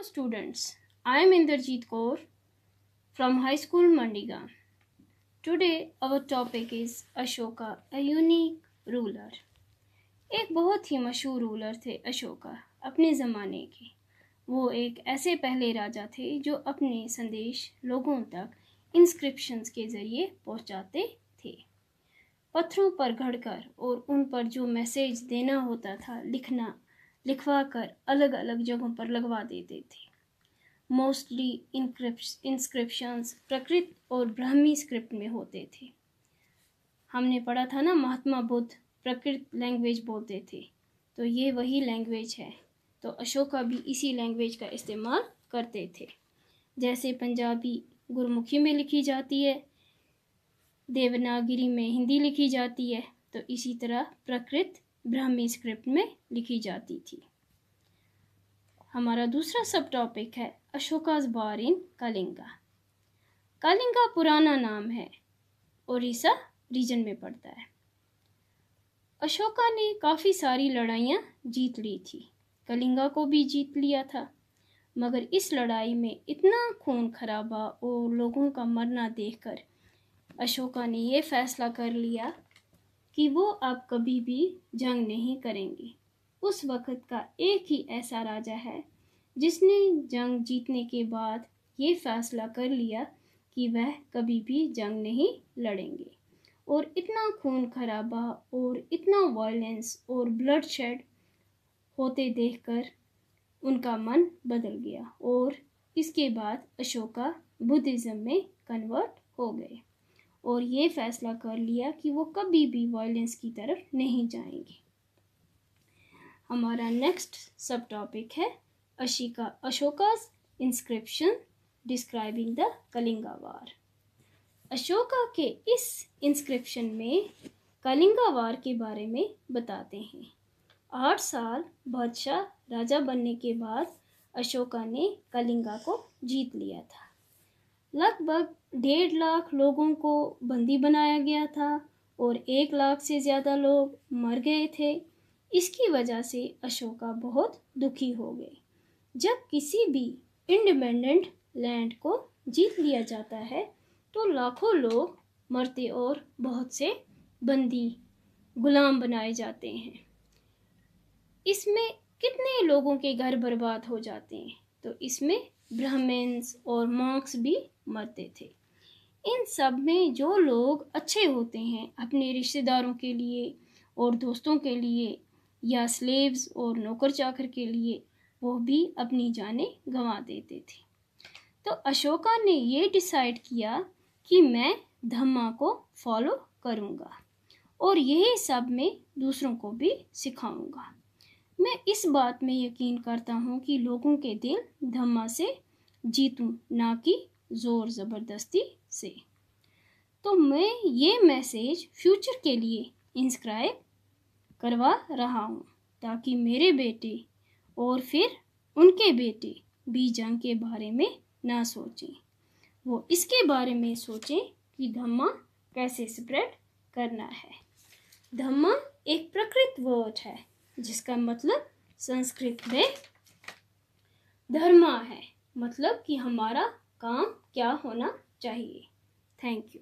students, I am Inderjeet Kaur from High School Mandigaon. Today our topic is Ashoka, a unique ruler. एक बहुत ही मशहूर ruler थे अशोका अपने ज़माने के। वो एक ऐसे पहले राजा थे जो अपने संदेश लोगों तक इंस्क्रिप्शंस के ज़रिए पहुंचाते थे। पत्थरों पर घड़कर और उन पर जो मैसेज देना होता था लिखवा कर अलग अलग जगहों पर लगवा देते थे। मोस्टली इंस्क्रिप्शंस प्रकृत और ब्राह्मी स्क्रिप्ट में होते थे। हमने पढ़ा था ना, महात्मा बुद्ध प्रकृत लैंग्वेज बोलते थे, तो ये वही लैंग्वेज है। तो अशोका भी इसी लैंग्वेज का इस्तेमाल करते थे। जैसे पंजाबी गुरमुखी में लिखी जाती है, देवनागरी में हिंदी लिखी जाती है, तो इसी तरह प्रकृत ब्राह्मी स्क्रिप्ट में लिखी जाती थी। हमारा दूसरा सब टॉपिक है अशोका's वार इन कलिंगा। कलिंगा पुराना नाम है, ओडिशा रीजन में पड़ता है। अशोका ने काफ़ी सारी लड़ाइयाँ जीत ली थी, कलिंगा को भी जीत लिया था, मगर इस लड़ाई में इतना खून खराबा और लोगों का मरना देखकर अशोका ने यह फैसला कर लिया कि वो अब कभी भी जंग नहीं करेंगे। उस वक़्त का एक ही ऐसा राजा है जिसने जंग जीतने के बाद ये फैसला कर लिया कि वह कभी भी जंग नहीं लड़ेंगे। और इतना खून खराबा और इतना वायलेंस और ब्लडशेड होते देखकर उनका मन बदल गया और इसके बाद अशोका बुद्धिज़्म में कन्वर्ट हो गए और ये फैसला कर लिया कि वो कभी भी वायलेंस की तरफ नहीं जाएंगे। हमारा नेक्स्ट सब टॉपिक है अशोका's इंस्क्रिप्शन डिस्क्राइबिंग द कलिंगा वार। अशोका के इस इंस्क्रिप्शन में कलिंगा वार के बारे में बताते हैं। 8 साल बादशाह राजा बनने के बाद अशोका ने कलिंगा को जीत लिया था। लगभग 1.5 लाख लोगों को बंदी बनाया गया था और 1 लाख से ज़्यादा लोग मर गए थे। इसकी वजह से अशोका बहुत दुखी हो गए। जब किसी भी इंडिपेंडेंट लैंड को जीत लिया जाता है तो लाखों लोग मरते और बहुत से बंदी गुलाम बनाए जाते हैं। इसमें कितने लोगों के घर बर्बाद हो जाते हैं, तो इसमें ब्राह्मण्स और मॉन्क्स भी मरते थे। इन सब में जो लोग अच्छे होते हैं अपने रिश्तेदारों के लिए और दोस्तों के लिए या स्लेव्स और नौकर चाकर के लिए, वो भी अपनी जानें गंवा देते थे। तो अशोका ने ये डिसाइड किया कि मैं धम्मा को फॉलो करूँगा और यही सब मैं दूसरों को भी सिखाऊंगा। मैं इस बात में यकीन करता हूँ कि लोगों के दिल धम्मा से जीतूं, ना कि ज़ोर ज़बरदस्ती से। तो मैं ये मैसेज फ्यूचर के लिए इंस्क्राइब करवा रहा हूँ ताकि मेरे बेटे और फिर उनके बेटे भी जंग के बारे में ना सोचें, वो इसके बारे में सोचें कि धम्मा कैसे स्प्रेड करना है। धम्मा एक प्राकृत वर्ड है जिसका मतलब संस्कृत में धर्मा है, मतलब कि हमारा काम क्या होना चाहिए। Thank you.